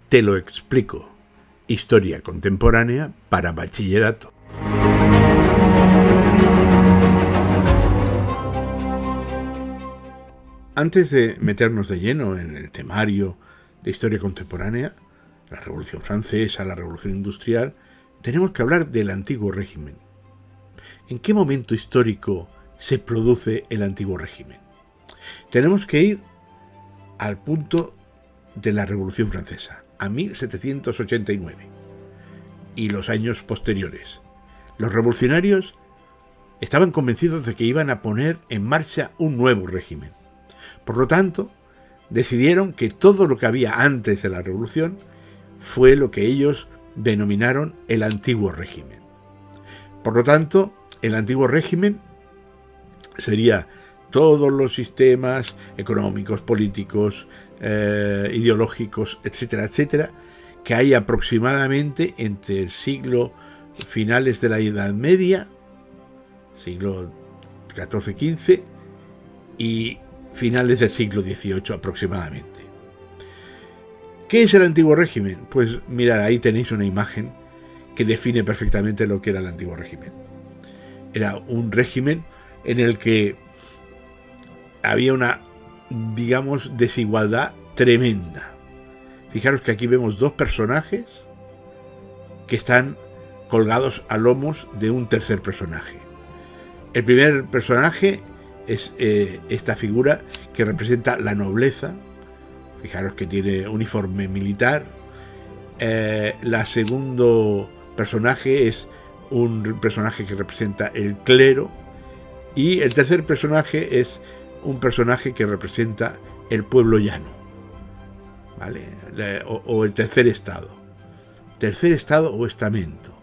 Te lo explico. Historia contemporánea para bachillerato. Antes de meternos de lleno en el temario de historia contemporánea, la Revolución Francesa, la Revolución Industrial, tenemos que hablar del antiguo régimen. ¿En qué momento histórico se produce el antiguo régimen? Tenemos que ir al punto de la Revolución Francesa, a 1789, y los años posteriores. Los revolucionarios estaban convencidos de que iban a poner en marcha un nuevo régimen. Por lo tanto, decidieron que todo lo que había antes de la revolución fue lo que ellos denominaron el antiguo régimen. Por lo tanto, el antiguo régimen sería todos los sistemas económicos, políticos, ideológicos, etcétera, etcétera, que hay aproximadamente entre el siglo finales de la Edad Media, siglo XIV-XV, y finales del siglo XVIII aproximadamente. ¿Qué es el antiguo régimen? Pues mirad, ahí tenéis una imagen que define perfectamente lo que era el antiguo régimen. Era un régimen en el que había una, digamos, desigualdad tremenda. Fijaros que aquí vemos dos personajes que están colgados a lomos de un tercer personaje. El primer personaje es esta figura que representa la nobleza. Fijaros que tiene uniforme militar. La segundo personaje es un personaje que representa el clero. Y el tercer personaje es un personaje que representa el pueblo llano, ¿vale? O el tercer estado. Tercer estado o estamento.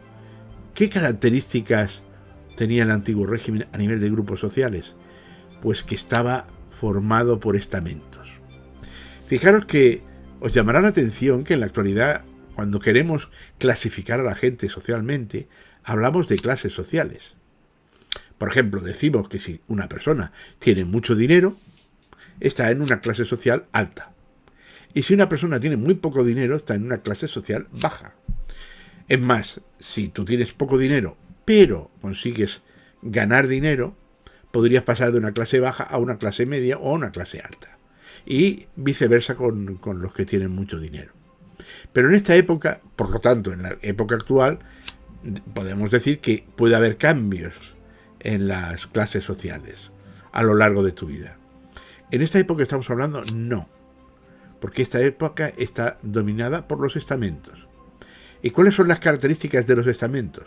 ¿Qué características tenía el antiguo régimen a nivel de grupos sociales? Pues que estaba formado por estamentos. Fijaros que os llamará la atención que en la actualidad, cuando queremos clasificar a la gente socialmente, hablamos de clases sociales. Por ejemplo, decimos que si una persona tiene mucho dinero, está en una clase social alta. Y si una persona tiene muy poco dinero, está en una clase social baja. Es más, si tú tienes poco dinero, pero consigues ganar dinero, podrías pasar de una clase baja a una clase media o a una clase alta. Y viceversa con los que tienen mucho dinero. Pero en esta época, por lo tanto, en la época actual, podemos decir que puede haber cambios en las clases sociales a lo largo de tu vida. En esta época estamos hablando, no. Porque esta época está dominada por los estamentos. ¿Y cuáles son las características de los estamentos?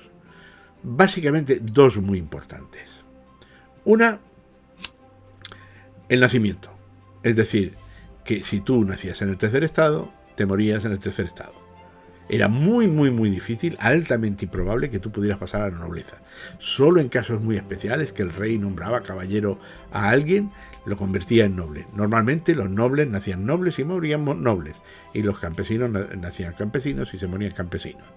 Básicamente dos muy importantes. Una, el nacimiento. Es decir, que si tú nacías en el tercer estado, te morías en el tercer estado. Era muy, muy, muy difícil, altamente improbable que tú pudieras pasar a la nobleza. Solo en casos muy especiales, que el rey nombraba caballero a alguien, lo convertía en noble. Normalmente los nobles nacían nobles y morían nobles. Y los campesinos nacían campesinos y se morían campesinos.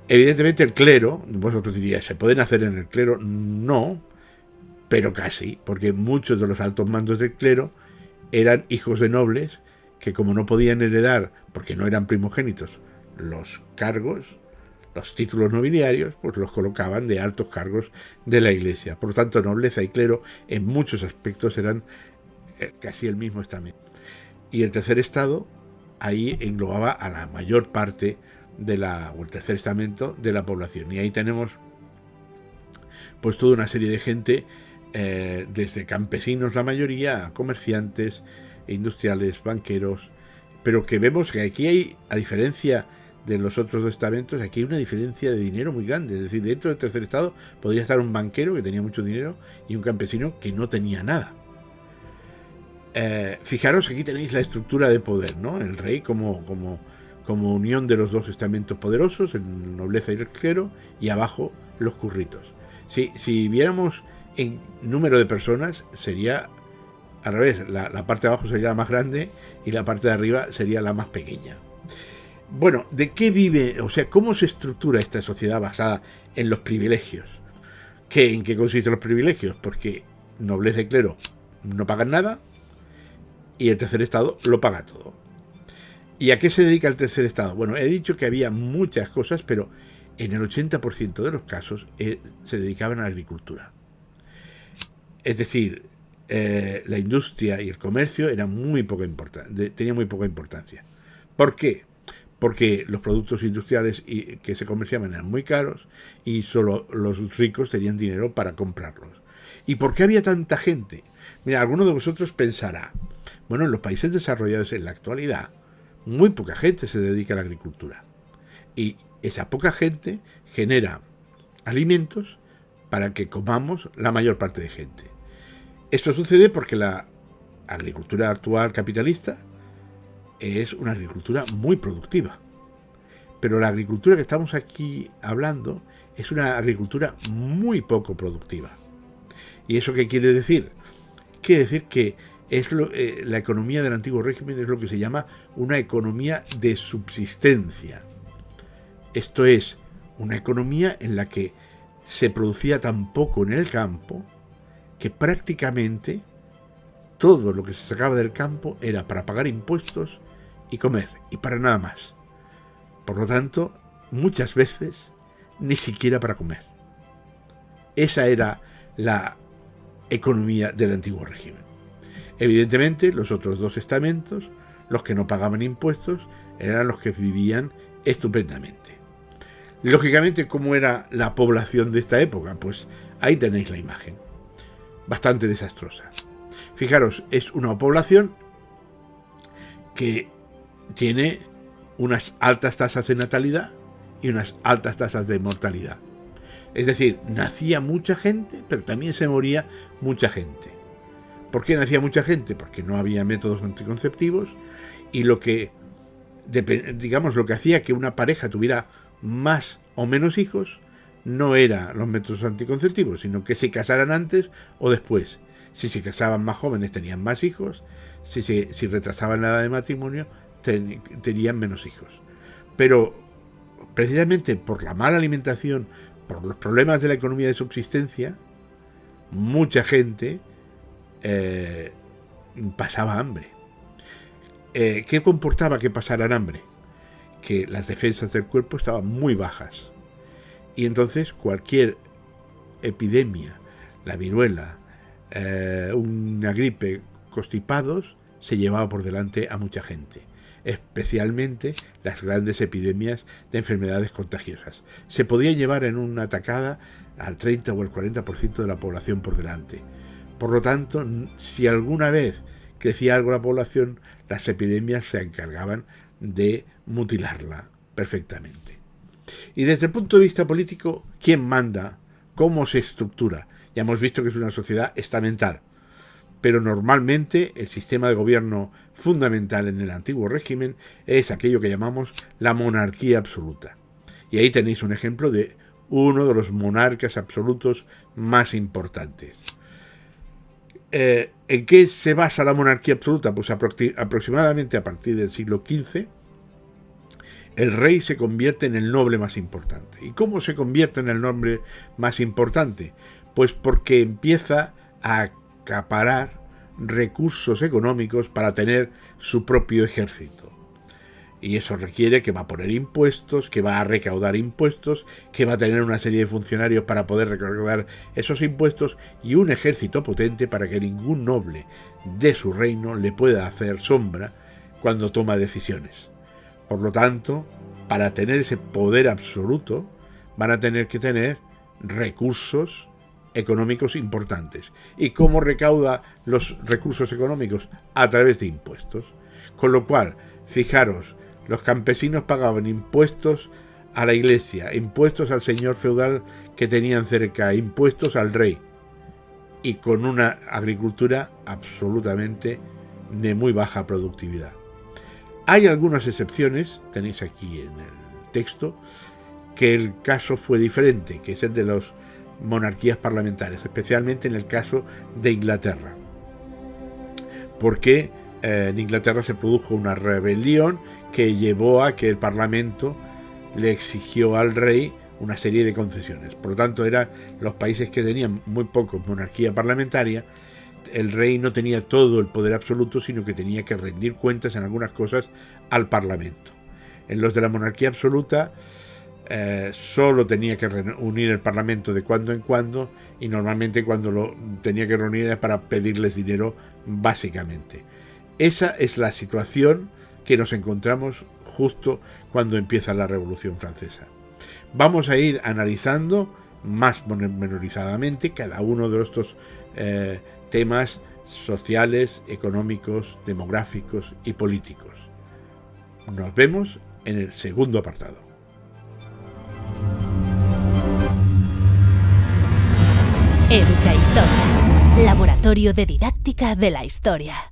Evidentemente el clero, vosotros diríais, ¿se puede nacer en el clero? No, pero casi, porque muchos de los altos mandos del clero eran hijos de nobles que, como no podían heredar, porque no eran primogénitos, los cargos, los títulos nobiliarios, pues los colocaban de altos cargos de la iglesia. Por lo tanto, nobleza y clero en muchos aspectos eran casi el mismo estamento. Y el tercer estado ahí englobaba a la mayor parte o el tercer estamento de la población. Y ahí tenemos pues toda una serie de gente, desde campesinos la mayoría, a comerciantes, industriales, banqueros, pero que vemos que aquí hay, a diferencia de los otros dos estamentos, aquí hay una diferencia de dinero muy grande. Es decir, dentro del tercer estado podría estar un banquero que tenía mucho dinero y un campesino que no tenía nada. Fijaros, aquí tenéis la estructura de poder, ¿no? El rey como unión de los dos estamentos poderosos, el nobleza y el clero, y abajo los curritos. Si viéramos en número de personas, sería al revés. La parte de abajo sería la más grande y la parte de arriba sería la más pequeña. Bueno, ¿de qué vive? O sea, ¿cómo se estructura esta sociedad basada en los privilegios? ¿En qué consisten los privilegios? Porque nobleza y clero no pagan nada y el tercer estado lo paga todo. ¿Y a qué se dedica el tercer estado? Bueno, he dicho que había muchas cosas, pero en el 80% de los casos se dedicaban a la agricultura. Es decir, la industria y el comercio eran muy poco tenían muy poca importancia. ¿Por qué? Porque los productos industriales que se comerciaban eran muy caros y solo los ricos tenían dinero para comprarlos. ¿Y por qué había tanta gente? Mira, alguno de vosotros pensará, bueno, en los países desarrollados en la actualidad, muy poca gente se dedica a la agricultura. Y esa poca gente genera alimentos para que comamos la mayor parte de gente. Esto sucede porque la agricultura actual capitalista es una agricultura muy productiva. Pero la agricultura que estamos aquí hablando es una agricultura muy poco productiva. ¿Y eso qué quiere decir? Quiere decir que la economía del antiguo régimen es lo que se llama una economía de subsistencia. Esto es, una economía en la que se producía tan poco en el campo que prácticamente todo lo que se sacaba del campo era para pagar impuestos y comer, y para nada más. Por lo tanto, muchas veces ni siquiera para comer. Esa era la economía del antiguo régimen. Evidentemente, los otros dos estamentos, los que no pagaban impuestos, eran los que vivían estupendamente. Lógicamente, ¿cómo era la población de esta época? Pues ahí tenéis la imagen. Bastante desastrosa. Fijaros, es una población que tiene unas altas tasas de natalidad y unas altas tasas de mortalidad. Es decir, nacía mucha gente, pero también se moría mucha gente. ¿Por qué nacía mucha gente? Porque no había métodos anticonceptivos y lo que hacía que una pareja tuviera más o menos hijos no era los métodos anticonceptivos, sino que se casaran antes o después. Si se casaban más jóvenes tenían más hijos, si retrasaban la edad de matrimonio tenían menos hijos. Pero precisamente por la mala alimentación, por los problemas de la economía de subsistencia, mucha gente pasaba hambre. ¿Qué comportaba que pasaran hambre? Que las defensas del cuerpo estaban muy bajas. Y entonces cualquier epidemia, la viruela, una gripe, constipados, se llevaba por delante a mucha gente. Especialmente las grandes epidemias de enfermedades contagiosas. Se podía llevar en una atacada al 30 o el 40% de la población por delante. Por lo tanto, si alguna vez crecía algo la población, las epidemias se encargaban de mutilarla perfectamente. Y desde el punto de vista político, ¿quién manda? ¿Cómo se estructura? Ya hemos visto que es una sociedad estamental. Pero normalmente el sistema de gobierno fundamental en el antiguo régimen es aquello que llamamos la monarquía absoluta. Y ahí tenéis un ejemplo de uno de los monarcas absolutos más importantes. ¿En qué se basa la monarquía absoluta? Pues aproximadamente a partir del siglo XV, el rey se convierte en el noble más importante. ¿Y cómo se convierte en el noble más importante? Pues porque empieza a acaparar recursos económicos para tener su propio ejército. Y eso requiere que va a poner impuestos, que va a recaudar impuestos, que va a tener una serie de funcionarios para poder recaudar esos impuestos y un ejército potente para que ningún noble de su reino le pueda hacer sombra cuando toma decisiones. Por lo tanto, para tener ese poder absoluto, van a tener que tener recursos económicos importantes. ¿Y cómo recauda los recursos económicos? A través de impuestos. Con lo cual, fijaros, los campesinos pagaban impuestos a la iglesia, impuestos al señor feudal que tenían cerca, impuestos al rey, y con una agricultura absolutamente de muy baja productividad. Hay algunas excepciones, tenéis aquí en el texto, que el caso fue diferente, que es el de las monarquías parlamentarias, especialmente en el caso de Inglaterra. Porque en Inglaterra se produjo una rebelión que llevó a que el Parlamento le exigió al rey una serie de concesiones. Por lo tanto, eran los países que tenían muy poco monarquía parlamentaria. El rey no tenía todo el poder absoluto, sino que tenía que rendir cuentas en algunas cosas al Parlamento. En los de la monarquía absoluta solo tenía que reunir el Parlamento de cuando en cuando, y normalmente cuando lo tenía que reunir era para pedirles dinero, básicamente. Esa es la situación que nos encontramos justo cuando empieza la Revolución Francesa. Vamos a ir analizando más menorizadamente cada uno de estos temas sociales, económicos, demográficos y políticos. Nos vemos en el segundo apartado. Educa Historia, Laboratorio de Didáctica de la Historia.